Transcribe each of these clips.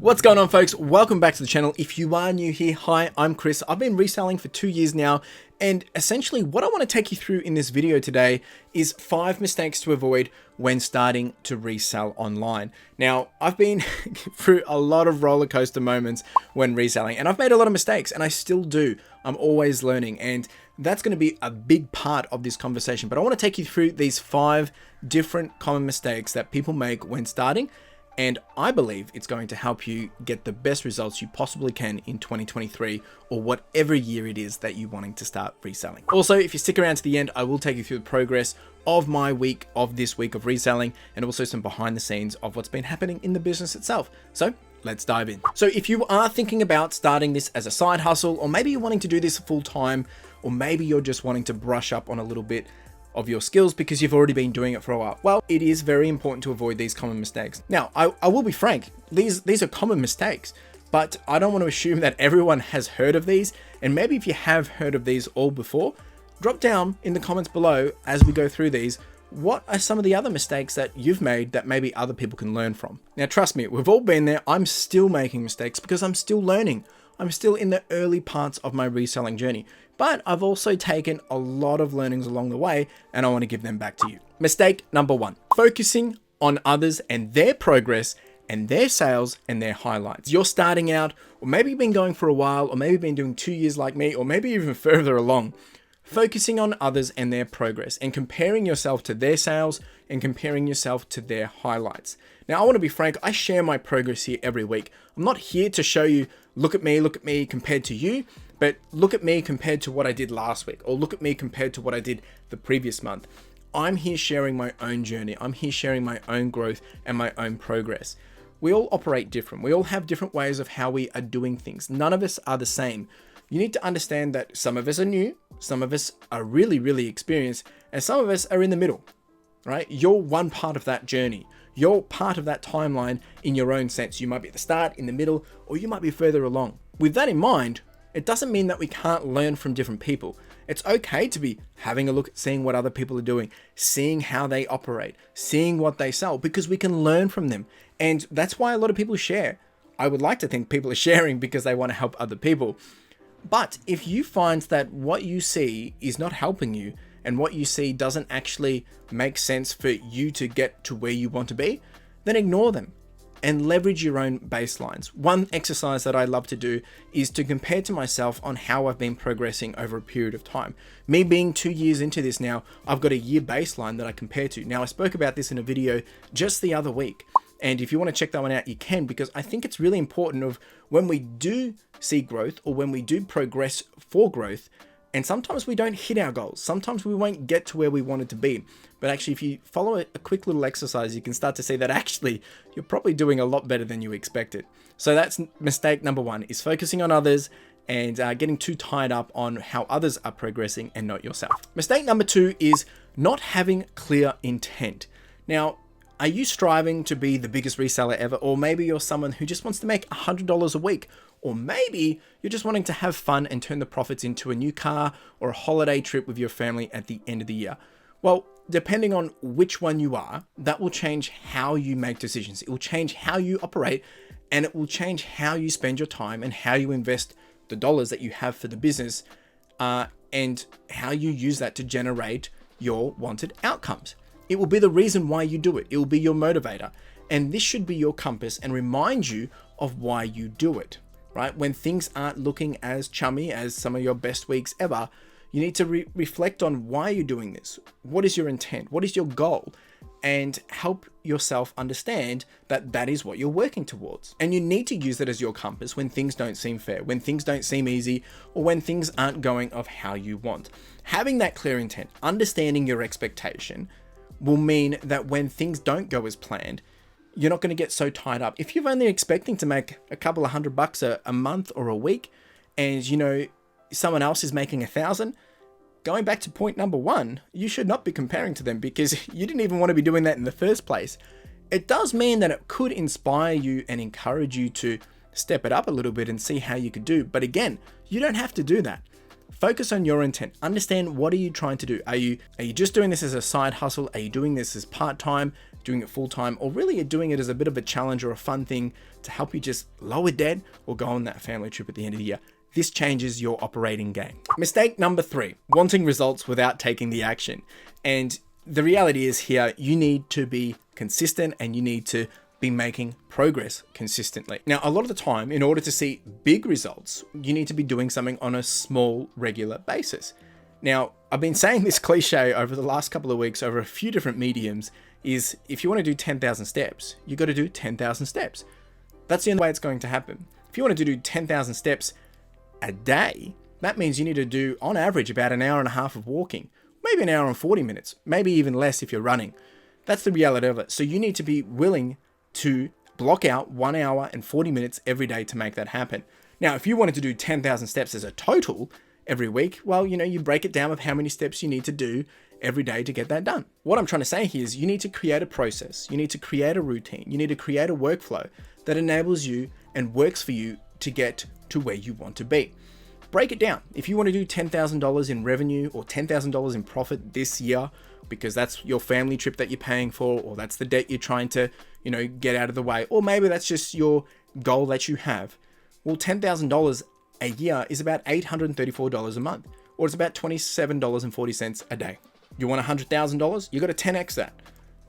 What's going on, folks? Welcome back to the channel. If you are new here, hi, I'm Chris. I've been reselling for 2 years now, and essentially what I want to take you through in this video today is 5 mistakes to avoid when starting to resell online. Now, I've been through a lot of roller coaster moments when reselling, and I've made a lot of mistakes, and I still do. I'm always learning, and that's going to be a big part of this conversation. But I want to take you through these 5 different common mistakes that people make when starting, and I believe it's going to help you get the best results you possibly can in 2023 or whatever year it is that you're wanting to start reselling. Also, if you stick around to the end, I will take you through the progress of this week of reselling, and also some behind the scenes of what's been happening in the business itself. So let's dive in. So if you are thinking about starting this as a side hustle, or maybe you're wanting to do this full time, or maybe you're just wanting to brush up on a little bit of your skills because you've already been doing it for a while, well, it is very important to avoid these common mistakes. Now, I will be frank, these are common mistakes, but I don't want to assume that everyone has heard of these. And maybe if you have heard of these all before, drop down in the comments below as we go through these. What are some of the other mistakes that you've made that maybe other people can learn from? Now, trust me, we've all been there. I'm still making mistakes because I'm still learning. I'm still in the early parts of my reselling journey, but I've also taken a lot of learnings along the way, and I want to give them back to you. Mistake number 1, focusing on others and their progress and their sales and their highlights. You're starting out, or maybe you've been going for a while, or maybe you've been doing 2 years like me, or maybe even further along. Focusing on others and their progress and comparing yourself to their sales and comparing yourself to their highlights. Now, I want to be frank, I share my progress here every week. I'm not here to show you, look at me compared to you, but look at me compared to what I did last week, or look at me compared to what I did the previous month. I'm here sharing my own journey. I'm here sharing my own growth and my own progress. We all operate different. We all have different ways of how we are doing things. None of us are the same. You need to understand that some of us are new, some of us are really, really experienced, and some of us are in the middle, right? You're one part of that journey. You're part of that timeline in your own sense. You might be at the start, in the middle, or you might be further along. With that in mind, it doesn't mean that we can't learn from different people. It's okay to be having a look at seeing what other people are doing, seeing how they operate, seeing what they sell, because we can learn from them. And that's why a lot of people share. I would like to think people are sharing because they want to help other people. But if you find that what you see is not helping you, and what you see doesn't actually make sense for you to get to where you want to be, then ignore them and leverage your own baselines. One exercise that I love to do is to compare to myself on how I've been progressing over a period of time. Me being 2 years into this now, I've got a year baseline that I compare to. Now, I spoke about this in a video just the other week. And if you want to check that one out, you can, because I think it's really important of when we do see growth, or when we do progress for growth, and sometimes we don't hit our goals. Sometimes we won't get to where we wanted to be. But actually, if you follow a quick little exercise, you can start to see that actually you're probably doing a lot better than you expected. So that's mistake number 1, is focusing on others and getting too tied up on how others are progressing and not yourself. Mistake number 2 is not having clear intent. Now, are you striving to be the biggest reseller ever? Or maybe you're someone who just wants to make $100 a week. Or maybe you're just wanting to have fun and turn the profits into a new car or a holiday trip with your family at the end of the year. Well, depending on which one you are, that will change how you make decisions. It will change how you operate, and it will change how you spend your time and how you invest the dollars that you have for the business, and how you use that to generate your wanted outcomes. It will be the reason why you do it. It will be your motivator. And this should be your compass and remind you of why you do it, right? When things aren't looking as chummy as some of your best weeks ever, you need to reflect on why you're doing this. What is your intent? What is your goal? And help yourself understand that that is what you're working towards. And you need to use that as your compass when things don't seem fair, when things don't seem easy, or when things aren't going of how you want. Having that clear intent, understanding your expectation, will mean that when things don't go as planned, you're not going to get so tied up. If you're only expecting to make a couple of $100 a month or a week, and someone else is making 1,000, going back to point number 1, you should not be comparing to them, because you didn't even want to be doing that in the first place. It does mean that it could inspire you and encourage you to step it up a little bit and see how you could do. But again, you don't have to do that. Focus on your intent. Understand, what are you trying to do? Are you just doing this as a side hustle? Are you doing this as part-time, doing it full-time, or really you're doing it as a bit of a challenge or a fun thing to help you just lower debt or go on that family trip at the end of the year? This changes your operating game. Mistake number 3, wanting results without taking the action. And the reality is here, you need to be consistent and you need to be making progress consistently. Now, a lot of the time, in order to see big results, you need to be doing something on a small, regular basis. Now, I've been saying this cliche over the last couple of weeks over a few different mediums, is if you want to do 10,000 steps, you got to do 10,000 steps. That's the only way it's going to happen. If you want to do 10,000 steps a day, that means you need to do, on average, about an hour and a half of walking, maybe an hour and 40 minutes, maybe even less if you're running. That's the reality of it. So you need to be willing to block out 1 hour and 40 minutes every day to make that happen. Now, if you wanted to do 10,000 steps as a total every week, well, you break it down with how many steps you need to do every day to get that done. What I'm trying to say here is you need to create a process. You need to create a routine. You need to create a workflow that enables you and works for you to get to where you want to be. Break it down. If you want to do $10,000 in revenue or $10,000 in profit this year, because that's your family trip that you're paying for, or that's the debt you're trying to, get out of the way, or maybe that's just your goal that you have. Well, $10,000 a year is about $834 a month, or it's about $27.40 a day. You want $100,000? You got to 10x that.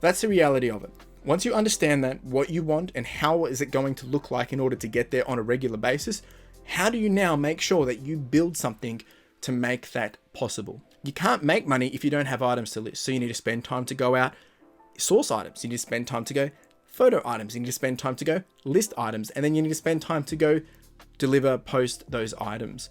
That's the reality of it. Once you understand that, what you want and how is it going to look like in order to get there on a regular basis, how do you now make sure that you build something to make that possible? You can't make money if you don't have items to list. So you need to spend time to go out, source items. You need to spend time to go photo items. You need to spend time to go list items. And then you need to spend time to go deliver, post those items.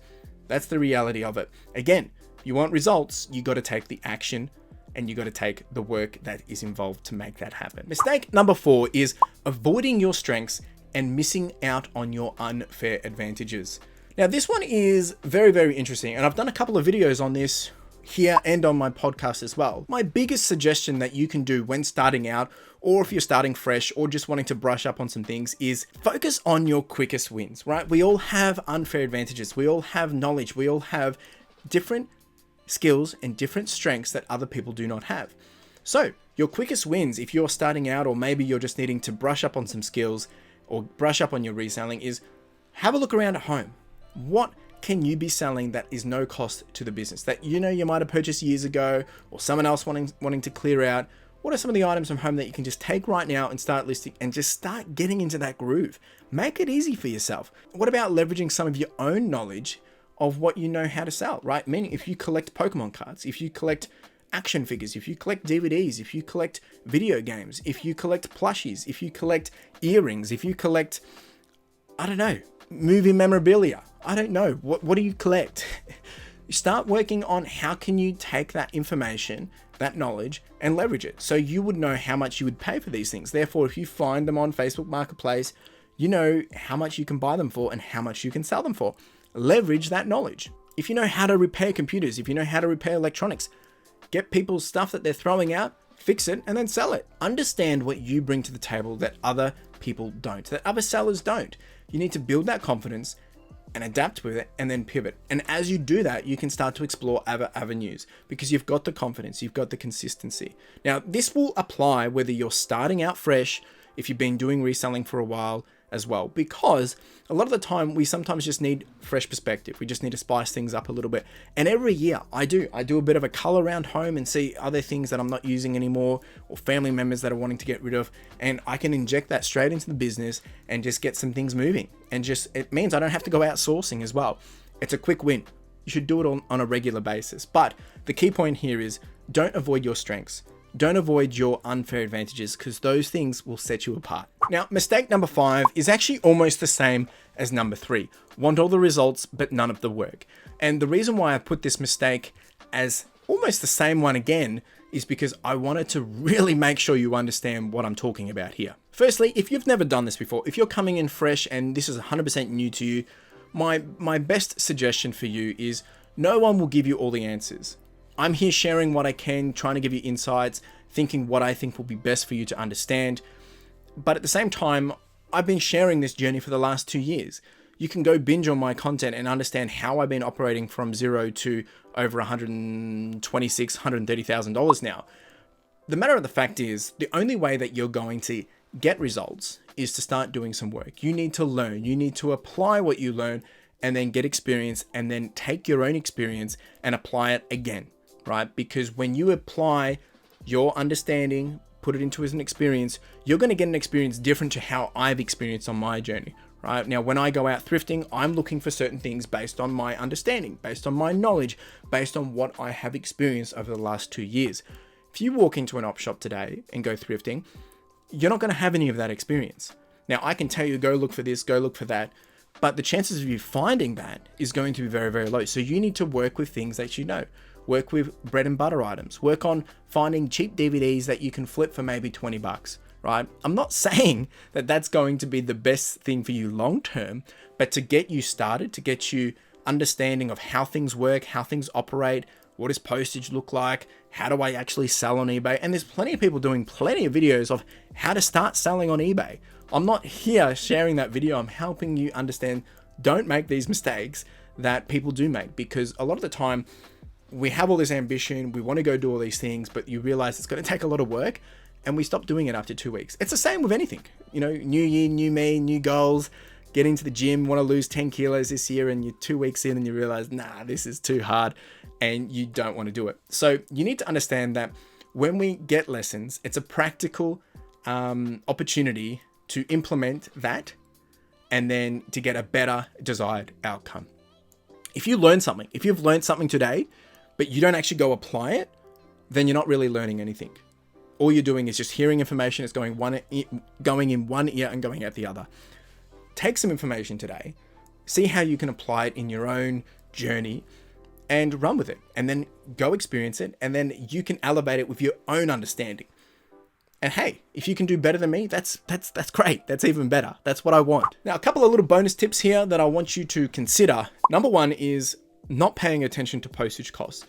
That's the reality of it. Again, you want results, you got to take the action and you got to take the work that is involved to make that happen. Mistake number 4 is avoiding your strengths and missing out on your unfair advantages. Now, this one is very, very interesting. And I've done a couple of videos on this here and on my podcast as well. My biggest suggestion that you can do when starting out, or if you're starting fresh or just wanting to brush up on some things, is focus on your quickest wins, right? We all have unfair advantages. We all have knowledge. We all have different skills and different strengths that other people do not have. So your quickest wins, if you're starting out, or maybe you're just needing to brush up on some skills or brush up on your reselling, is have a look around at home. What can you be selling that is no cost to the business that you might have purchased years ago, or someone else wanting to clear out? What are some of the items from home that you can just take right now and start listing and just start getting into that groove? Make it easy for yourself. What about leveraging some of your own knowledge of what you know how to sell, right? Meaning, if you collect Pokemon cards, if you collect action figures, if you collect DVDs, if you collect video games, if you collect plushies, if you collect earrings, if you collect, movie memorabilia, what do you collect? You start working on how can you take that information, that knowledge, and leverage it. So you would know how much you would pay for these things. Therefore, if you find them on Facebook Marketplace, you know how much you can buy them for and how much you can sell them for. Leverage that knowledge. If you know how to repair computers, if you know how to repair electronics, get people's stuff that they're throwing out, fix it, and then sell it. Understand what you bring to the table that other people don't, that other sellers don't. You need to build that confidence and adapt with it and then pivot. And as you do that, you can start to explore other avenues because you've got the confidence, you've got the consistency. Now, this will apply whether you're starting out fresh, if you've been doing reselling for a while as well, because a lot of the time we sometimes just need fresh perspective. We just need to spice things up a little bit. And every year I do a bit of a color around home and see other things that I'm not using anymore, or family members that are wanting to get rid of, and I can inject that straight into the business and just get some things moving. And it means I don't have to go outsourcing as well. It's a quick win. You should do it on a regular basis. But the key point here is don't avoid your strengths. Don't avoid your unfair advantages, because those things will set you apart. Now, mistake number 5 is actually almost the same as number 3. Want all the results, but none of the work. And the reason why I put this mistake as almost the same one again is because I wanted to really make sure you understand what I'm talking about here. Firstly, if you've never done this before, if you're coming in fresh and this is 100% new to you, my best suggestion for you is no one will give you all the answers. I'm here sharing what I can, trying to give you insights, thinking what I think will be best for you to understand. But at the same time, I've been sharing this journey for the last 2 years. You can go binge on my content and understand how I've been operating from zero to over $126,000, $130,000 now. The matter of the fact is, the only way that you're going to get results is to start doing some work. You need to learn, you need to apply what you learn and then get experience and then take your own experience and apply it again, right? Because when you apply your understanding, put it into as an experience, you're going to get an experience different to how I've experienced on my journey, right? Now, when I go out thrifting, I'm looking for certain things based on my understanding, based on my knowledge, based on what I have experienced over the last 2 years. If you walk into an op shop today and go thrifting, you're not going to have any of that experience. Now, I can tell you, go look for this, go look for that, but the chances of you finding that is going to be very, very low. So you need to work with things that you know. Work with bread and butter items. Work on finding cheap DVDs that you can flip for maybe 20 bucks, right? I'm not saying that that's going to be the best thing for you long term, but to get you started, to get you understanding of how things work, how things operate, what does postage look like, how do I actually sell on eBay? And there's plenty of people doing plenty of videos of how to start selling on eBay. I'm not here sharing that video. I'm helping you understand, don't make these mistakes that people do make, because a lot of the time we have all this ambition, we want to go do all these things, but you realize it's going to take a lot of work and we stop doing it after 2 weeks. It's the same with anything, you know, new year, new me, new goals, get into the gym, want to lose 10 kilos this year, and you're 2 weeks in and you realize, nah, this is too hard and you don't want to do it. So you need to understand that when we get lessons, it's a practical opportunity to implement that and then to get a better desired outcome. If you learn something, if you've learned something today, but you don't actually go apply it, then you're not really learning anything. All you're doing is just hearing information. It's going in one ear and going out the other. Take some information today, see how you can apply it in your own journey and run with it, and then go experience it. And then you can elevate it with your own understanding. And hey, if you can do better than me, that's great. That's even better. That's what I want. Now, a couple of little bonus tips here that I want you to consider. Number one is not paying attention to postage costs.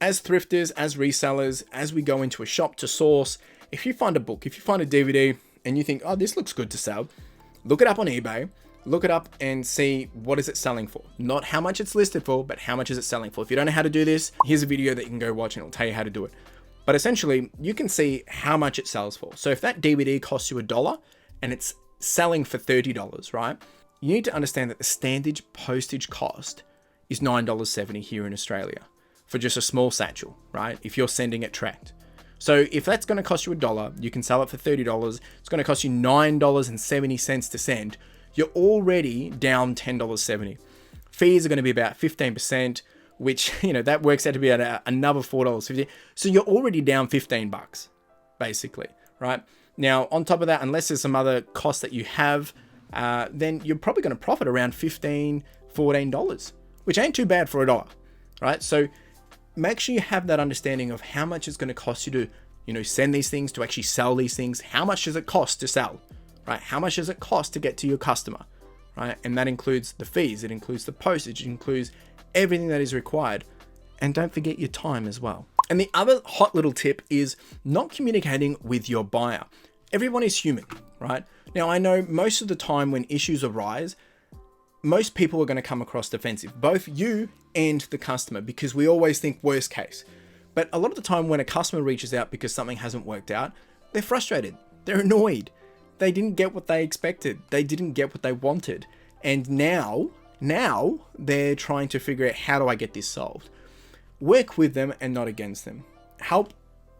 As thrifters, as resellers, as we go into a shop to source, if you find a book, if you find a DVD and you think, oh, this looks good to sell, look it up on eBay, look it up and see what is it selling for. Not how much it's listed for, but how much is it selling for. If you don't know how to do this, here's a video that you can go watch and it'll tell you how to do it. But essentially, you can see how much it sells for. So if that DVD costs you $1 and it's selling for $30, right? You need to understand that the standard postage cost is $9.70 here in Australia for just a small satchel, right? If you're sending it tracked. So if that's going to cost you $1, you can sell it for $30. It's going to cost you $9.70 to send. You're already down $10.70. Fees are going to be about 15%, which, you know, that works out to be at another $4.50. So you're already down 15 bucks, basically, right? Now, on top of that, unless there's some other costs that you have, then you're probably going to profit around $15, $14, which ain't too bad for $1, right? So make sure you have that understanding of how much it's going to cost you to, you know, send these things, to actually sell these things. How much does it cost to sell, right? How much does it cost to get to your customer, right? And that includes the fees, it includes the postage, it includes everything that is required. And don't forget your time as well. And the other hot little tip is not communicating with your buyer. Everyone is human, right? Now, I know most of the time when issues arise, most people are going to come across defensive, both you and the customer, because we always think worst case. But a lot of the time when a customer reaches out because something hasn't worked out, they're frustrated, they're annoyed. They didn't get what they expected. They didn't get what they wanted. And now they're trying to figure out, how do I get this solved? Work with them and not against them. Help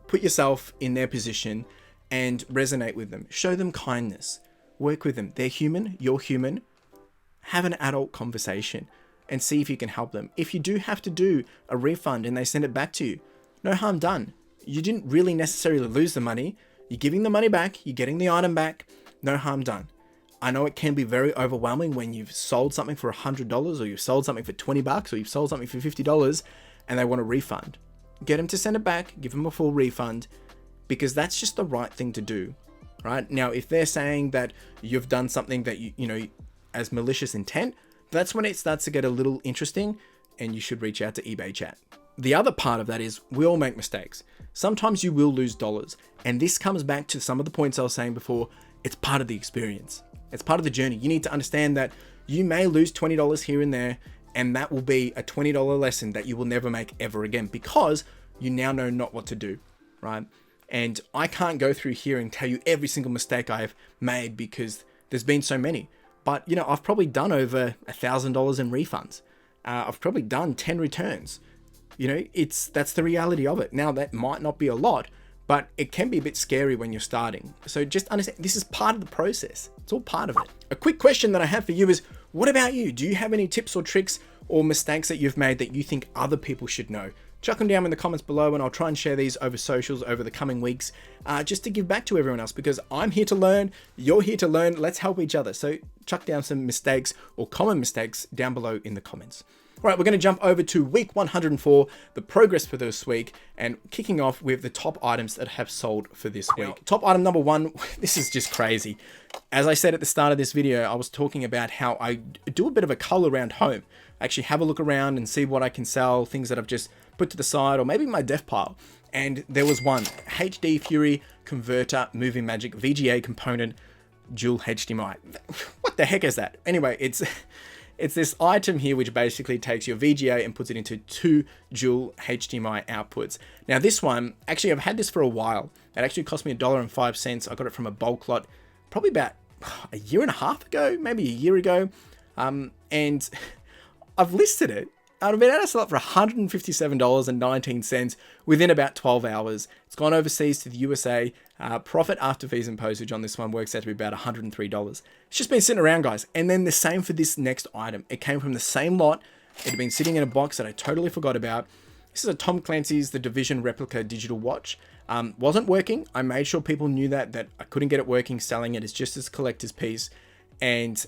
put yourself in their position and resonate with them. Show them kindness. Work with them. They're human, you're human. Have an adult conversation and see if you can help them. If you do have to do a refund and they send it back to you, no harm done. You didn't really necessarily lose the money. You're giving the money back, you're getting the item back, no harm done. I know it can be very overwhelming when you've sold something for $100 or you've sold something for 20 bucks or you've sold something for $50 and they want a refund. Get them to send it back, give them a full refund, because that's just the right thing to do, right? Now, if they're saying that you've done something that you know, as malicious intent, that's when it starts to get a little interesting and you should reach out to eBay chat. The other part of that is we all make mistakes. Sometimes you will lose dollars. And this comes back to some of the points I was saying before. It's part of the experience. It's part of the journey. You need to understand that You may lose $20 here and there, and that will be a $20 lesson that you will never make ever again, because you now know not what to do, right? And I can't go through here and tell you every single mistake I've made because there's been so many. But, you know, I've probably done over $1,000 in refunds. I've probably done 10 returns. You know, that's the reality of it. Now, that might not be a lot, but it can be a bit scary when you're starting. So just understand, this is part of the process. It's all part of it. A quick question that I have for you is, what about you? Do you have any tips or tricks or mistakes that you've made that you think other people should know? Chuck them down in the comments below, and I'll try and share these over socials over the coming weeks, just to give back to everyone else, because I'm here to learn, you're here to learn, let's help each other. So chuck down some mistakes or common mistakes down below in the comments. All right, we're going to jump over to week 104, the progress for this week, and kicking off with the top items that have sold for this week. Top item number 1, this is just crazy. As I said at the start of this video, I was talking about how I do a bit of a cull around home. I actually have a look around and see what I can sell, things that I've just put to the side, or maybe my dev pile. And there was one, HD Fury Converter Moving Magic VGA component dual HDMI. What the heck is that? Anyway, it's this item here which basically takes your VGA and puts it into 2 dual HDMI outputs. Now this one, actually I've had this for a while. It actually cost me $1.05. I got it from a bulk lot probably about a year and a half ago, maybe a year ago. And I've listed it. I've been able to sell it for $157.19 within about 12 hours. It's gone overseas to the USA. Profit after fees and postage on this one works out to be about $103. It's just been sitting around, guys. And then the same for this next item. It came from the same lot. It had been sitting in a box that I totally forgot about. This is a Tom Clancy's The Division replica digital watch. Wasn't working. I made sure people knew that I couldn't get it working, selling it as just as a collector's piece. And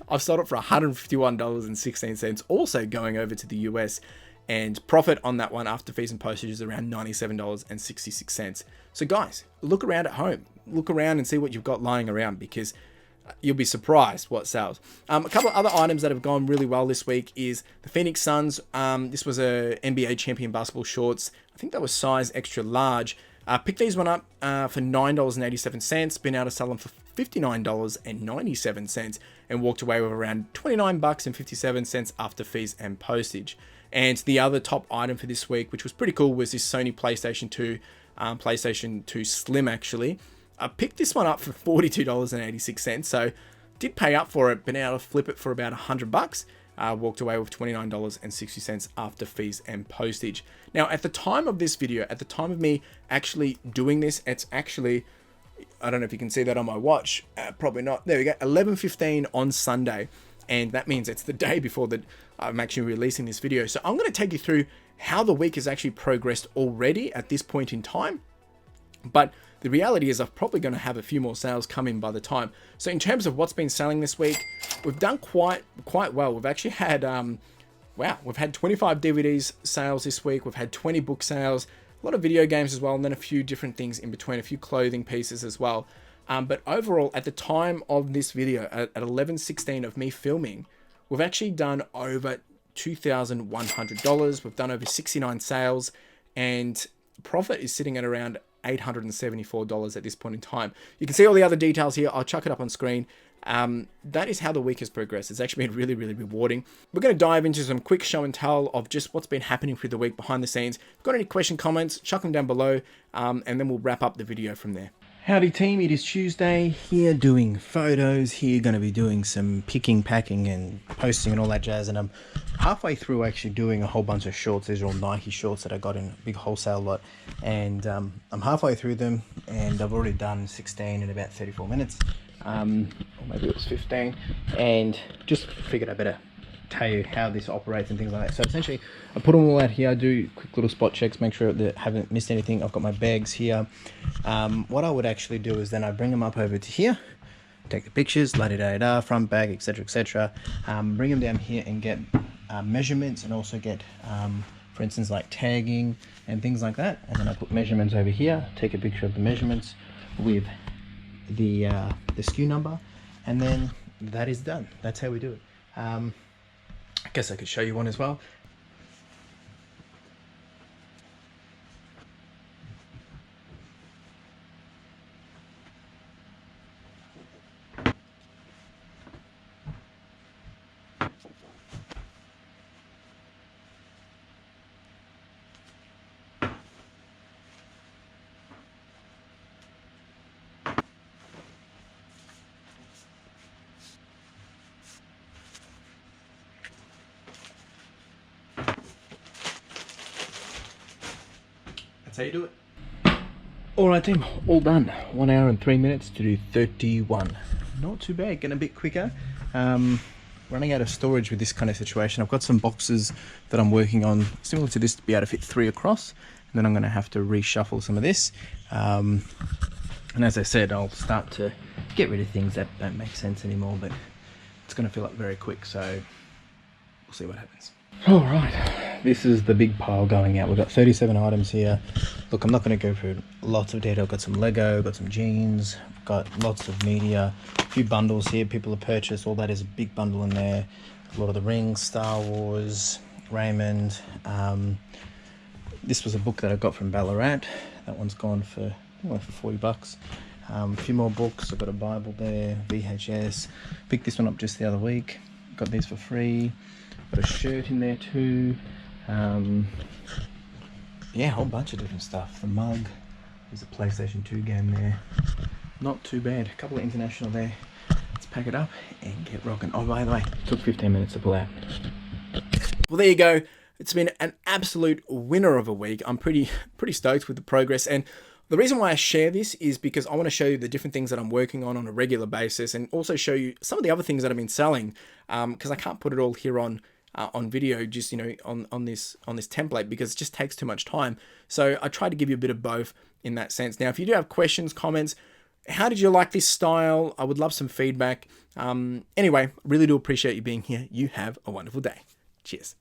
I've sold it for $151.16, also going over to the US, and profit on that one after fees and postage is around $97.66. So guys, look around at home, look around and see what you've got lying around, because you'll be surprised what sells. A couple of other items that have gone really well this week is the Phoenix Suns. This was a NBA champion basketball shorts. I think that was size extra large. Picked these one up for $9.87. Been able to sell them for $59.97 and walked away with around $29.57 after fees and postage. And the other top item for this week, which was pretty cool, was this Sony PlayStation 2, PlayStation 2 Slim actually. I picked this one up for $42.86, so did pay up for it, been able to flip it for about $100. Walked away with $29.60 after fees and postage. Now, at the time of this video, at the time of me actually doing this, it's actually, I don't know if you can see that on my watch, probably not. There we go, 11:15 on Sunday. And that means it's the day before that I'm actually releasing this video. So I'm going to take you through how the week has actually progressed already at this point in time. But the reality is I'm probably going to have a few more sales come in by the time. So in terms of what's been selling this week, we've done quite well. We've actually had, wow, we've had 25 DVDs sales this week. We've had 20 book sales, a lot of video games as well, and then a few different things in between, a few clothing pieces as well. But overall, at the time of this video, at 11:16 of me filming, we've actually done over $2,100. We've done over 69 sales, and profit is sitting at around $874 at this point in time. You can see all the other details here. I'll chuck it up on screen. That is how the week has progressed. It's actually been really, really rewarding. We're going to dive into some quick show and tell of just what's been happening through the week behind the scenes. If you've got any question, comments, chuck them down below, and then we'll wrap up the video from there. Howdy team, it is Tuesday, here doing photos, here going to be doing some picking, packing and posting and all that jazz, and I'm halfway through actually doing a whole bunch of shorts. These are all Nike shorts that I got in a big wholesale lot, and I'm halfway through them, and I've already done 16 in about 34 minutes, or maybe it was 15, and just figured I better tell you how this operates and things like that. So essentially I put them all out here, I do quick little spot checks, make sure that I haven't missed anything. I've got my bags here. What I would actually do is then I bring them up over to here, take the pictures, la-di-da-da, front bag, etc, etc, bring them down here and get measurements, and also get for instance like tagging and things like that, and then I put measurements over here, take a picture of the measurements with the SKU number, and then that is done. That's how we do it. I guess I could show you one as well. how you do it. Alright team, all done. 1 hour and 3 minutes to do 31. Not too bad, getting a bit quicker. Running out of storage with this kind of situation. I've got some boxes that I'm working on similar to this to be able to fit 3 across, and then I'm going to have to reshuffle some of this. And as I said, I'll start to get rid of things that don't make sense anymore, but it's going to fill up very quick, so we'll see what happens. Alright, this is the big pile going out. We've got 37 items here. Look, I'm not going to go through lots of detail. I've got some Lego, got some jeans, got lots of media, a few bundles here people have purchased. All that is a big bundle in there. A lot of the rings, Star Wars, Raymond. This was a book that I got from Ballarat. That one's gone for 40 bucks. A few more books. I've got a Bible there, VHS. Picked this one up just the other week. Got these for free. Got a shirt in there too. Yeah, a whole bunch of different stuff. The mug. There's a PlayStation 2 game there. Not too bad. A couple of international there. Let's pack it up and get rocking. Oh, by the way, it took 15 minutes to pull out. Well, there you go. It's been an absolute winner of a week. I'm pretty stoked with the progress, and the reason why I share this is because I want to show you the different things that I'm working on a regular basis, and also show you some of the other things that I've been selling, because I can't put it all here on video, just on this template, because it just takes too much time. So I try to give you a bit of both in that sense. Now, if you do have questions, comments, how did you like this style? I would love some feedback. Anyway, really do appreciate you being here. You have a wonderful day. Cheers.